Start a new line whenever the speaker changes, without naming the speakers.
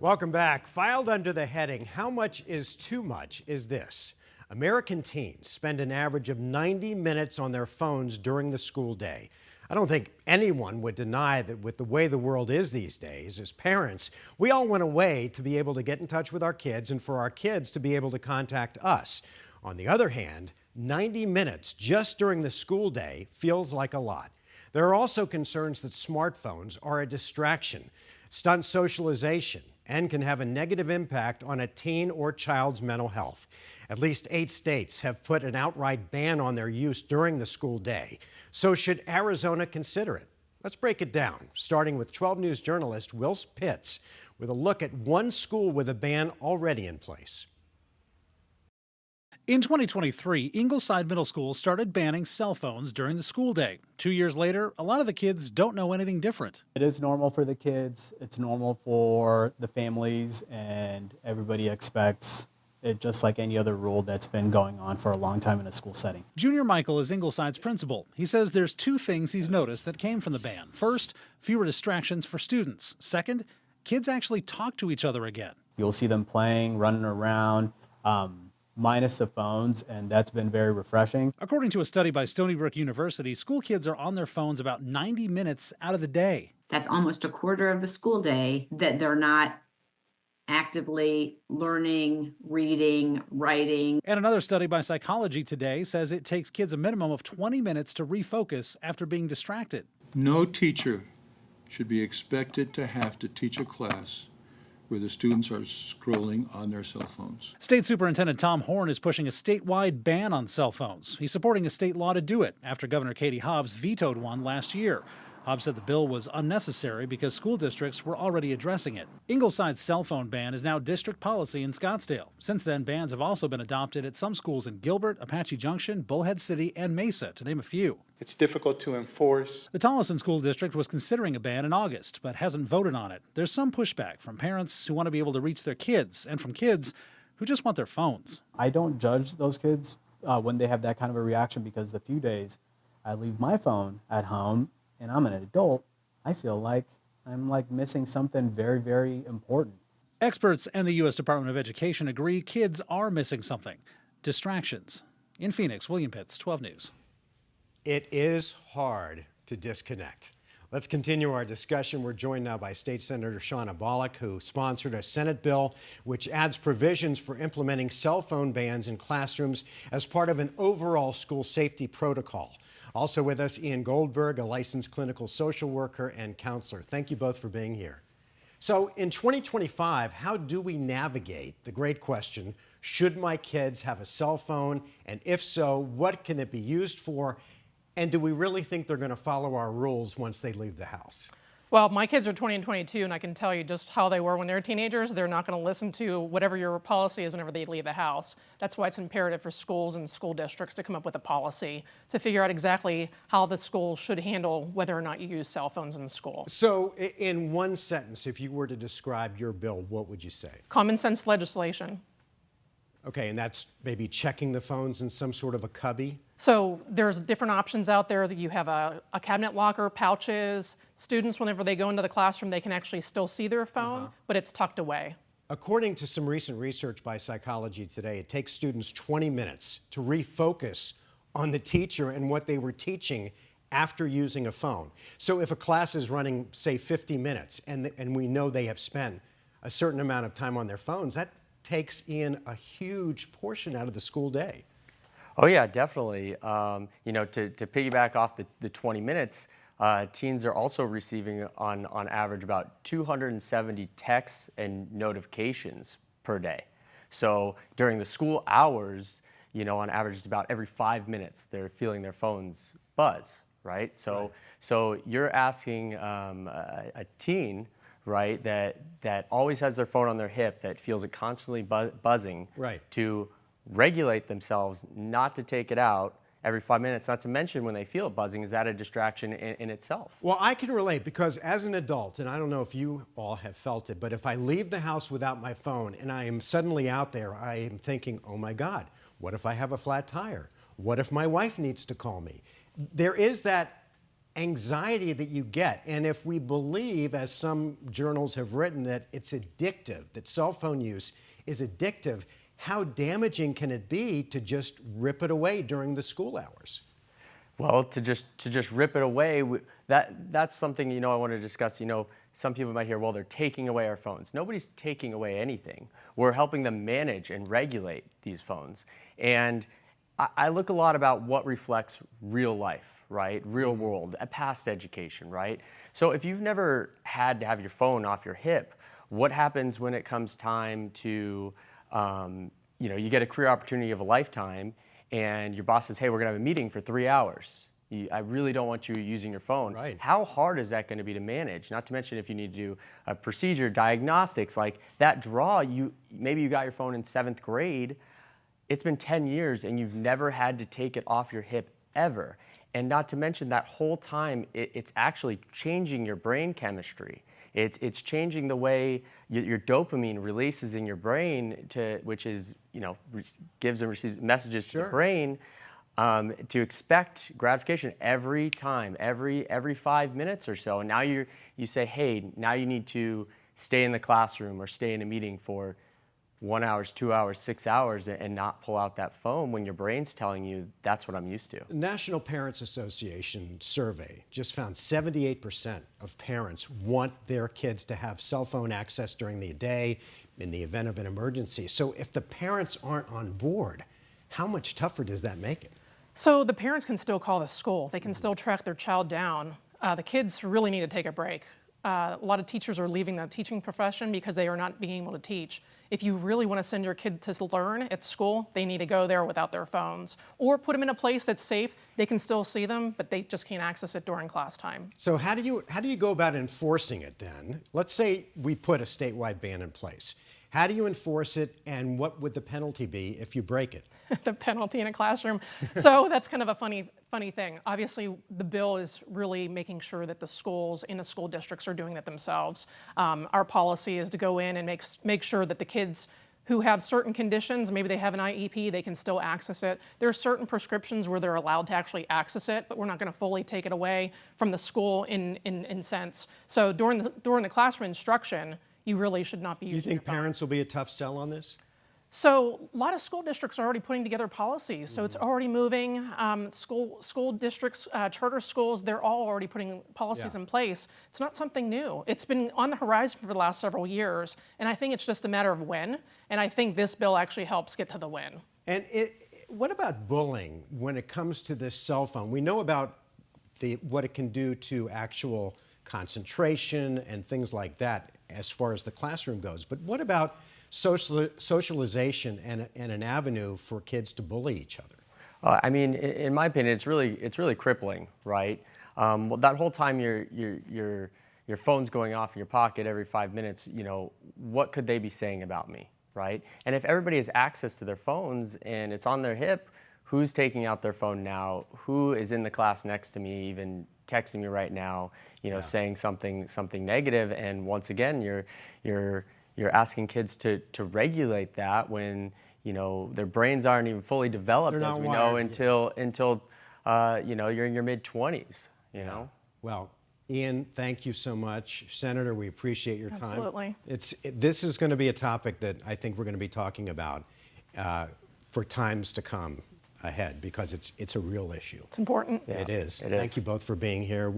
Welcome back. Filed under the heading, "How much is too much?" is this. American teens spend an average of 90 minutes on their phones during the school day. I don't think anyone would deny that with the way the world is these days, as parents, we all want a way to be able to get in touch with our kids and for our kids to be able to contact us. On the other hand, 90 minutes just during the school day feels like a lot. There are also concerns that smartphones are a distraction, stunt socialization, and can have a negative impact on a teen or child's mental health. At least 8 states have put an outright ban on their use during the school day. So should Arizona consider it? Let's break it down, starting with 12 News journalist Will Pitts with a look at one school with a ban already in place.
In 2023, Ingleside Middle School started banning cell phones during the school day. 2 years later, a lot of the kids don't know anything different.
It is normal for the kids, it's normal for the families, and everybody expects it just like any other rule that's been going on for a long time in a school setting.
Junior Michael is Ingleside's principal. He says there's 2 things he's noticed that came from the ban. First, fewer distractions for students. Second, kids actually talk to each other again.
You'll see them playing, running around, minus the phones, and that's been very refreshing.
According to a study by Stony Brook University, school kids are on their phones about 90 minutes out of the day.
That's almost a quarter of the school day that they're not actively learning, reading, writing.
And another study by Psychology Today says it takes kids a minimum of 20 minutes to refocus after being distracted.
No teacher should be expected to have to teach a class where the students are scrolling on their cell phones.
State Superintendent Tom Horn is pushing a statewide ban on cell phones. He's supporting a state law to do it after Governor Katie Hobbs vetoed one last year. Hobbs said the bill was unnecessary because school districts were already addressing it. Ingleside's cell phone ban is now district policy in Scottsdale. Since then, bans have also been adopted at some schools in Gilbert, Apache Junction, Bullhead City, and Mesa, to name a few.
It's difficult to enforce.
The Tolleson School District was considering a ban in August, but hasn't voted on it. There's some pushback from parents who want to be able to reach their kids and from kids who just want their phones.
I don't judge those kids when they have that kind of a reaction, because the few days I leave my phone at home and I'm an adult, I feel like I'm missing something very, very important.
Experts and the U.S. Department of Education agree kids are missing something: distractions. In Phoenix, William Pitts, 12 News.
It is hard to disconnect. Let's continue our discussion. We're joined now by State Senator Shawna Bolick, who sponsored a Senate bill which adds provisions for implementing cell phone bans in classrooms as part of an overall school safety protocol. Also with us, Ian Goldberg, a licensed clinical social worker and counselor. Thank you both for being here. So in 2025, how do we navigate the great question, should my kids have a cell phone? And if so, what can it be used for? And do we really think they're going to follow our rules once they leave the house?
Well, my kids are 20 and 22, and I can tell you just how they were when they were teenagers. They're not going to listen to whatever your policy is whenever they leave the house. That's why it's imperative for schools and school districts to come up with a policy to figure out exactly how the school should handle whether or not you use cell phones in the school.
So in one sentence, if you were to describe your bill, what would you say?
Common sense legislation.
Okay, and that's maybe checking the phones in some sort of a cubby?
So there's different options out there that you have a cabinet locker, pouches. Students, whenever they go into the classroom, they can actually still see their phone, but it's tucked away.
According to some recent research by Psychology Today, it takes students 20 minutes to refocus on the teacher and what they were teaching after using a phone. So if a class is running, say, 50 minutes, and we know they have spent a certain amount of time on their phones, that takes in a huge portion out of the school day.
Oh yeah, definitely. You know, to piggyback off the 20 minutes, teens are also receiving on average about 270 texts and notifications per day. So during the school hours, you know, on average it's about every 5 minutes they're feeling their phones buzz, right? So you're asking a teen, right, that always has their phone on their hip, that feels it constantly buzzing,
right,
to regulate themselves not to take it out every 5 minutes, not to mention when they feel it buzzing. Is that a distraction in itself?
Well, I can relate, because as an adult, and I don't know if you all have felt it, but if I leave the house without my phone and I am suddenly out there, I am thinking, oh my God, what if I have a flat tire? What if my wife needs to call me? There is that anxiety that you get. And if we believe, as some journals have written, that it's addictive, that cell phone use is addictive, how damaging can it be to just rip it away during the school hours?
Well, to just rip it away, that's something, I want to discuss. Some people might hear, well, they're taking away our phones. Nobody's taking away anything. We're helping them manage and regulate these phones. And I look a lot about what reflects real life, right? Real world, past education, right? So if you've never had to have your phone off your hip, what happens when it comes time to, you get a career opportunity of a lifetime, and your boss says, hey, we're gonna have a meeting for 3 hours. I really don't want you using your phone.
Right.
How hard is that gonna be to manage? Not to mention if you need to do a procedure, diagnostics, like that draw, maybe you got your phone in 7th grade, it's been 10 years and you've never had to take it off your hip ever. And not to mention that whole time, it's actually changing your brain chemistry. It's changing the way your dopamine releases in your brain, which is, gives and receives messages to the brain to expect gratification every time, every 5 minutes or so. And now you say, hey, now you need to stay in the classroom or stay in a meeting for 1 hour, 2 hours, 6 hours, and not pull out that phone when your brain's telling you that's what I'm used to.
National Parents Association survey just found 78% of parents want their kids to have cell phone access during the day in the event of an emergency. So if the parents aren't on board, how much tougher does that make it?
So the parents can still call the school. They can still track their child down. The kids really need to take a break. A lot of teachers are leaving the teaching profession because they are not being able to teach. If you really want to send your kid to learn at school, they need to go there without their phones, or put them in a place that's safe. They can still see them, but they just can't access it during class time.
So how do you go about enforcing it then? Let's say we put a statewide ban in place. How do you enforce it, and what would the penalty be if you break it?
The penalty in a classroom. So that's kind of a funny thing. Obviously, the bill is really making sure that the schools in the school districts are doing that themselves. Our policy is to go in and make sure that the kids who have certain conditions, maybe they have an IEP, they can still access it. There are certain prescriptions where they're allowed to actually access it, but we're not going to fully take it away from the school in sense. So during the classroom instruction, you really should not be using
You think
your phone.
parents will be a tough sell on this?
So a lot of school districts are already putting together policies. So it's already moving. School districts, charter schools, they're all already putting policies in place. It's not something new. It's been on the horizon for the last several years, and I think it's just a matter of when. And I think this bill actually helps get to the when.
And what about bullying when it comes to this cell phone? We know about what it can do to actual concentration and things like that as far as the classroom goes. But what about socialization and an avenue for kids to bully each other?
I mean, in my opinion, it's really crippling, right? Well, that whole time your phone's going off in your pocket every 5 minutes, what could they be saying about me, right? And if everybody has access to their phones and it's on their hip, who's taking out their phone now? Who is in the class next to me, even texting me right now, saying something negative? And once again, you're asking kids to regulate that when their brains aren't even fully developed, as we know, until you're in your mid-20s.
Well, Ian, thank you so much. Senator, we appreciate your time.
Absolutely.
This is going to be a topic that I think we're going to be talking about for times to come ahead, because it's a real issue.
It's important.
It is.
It
Thank
is.
you both for being here.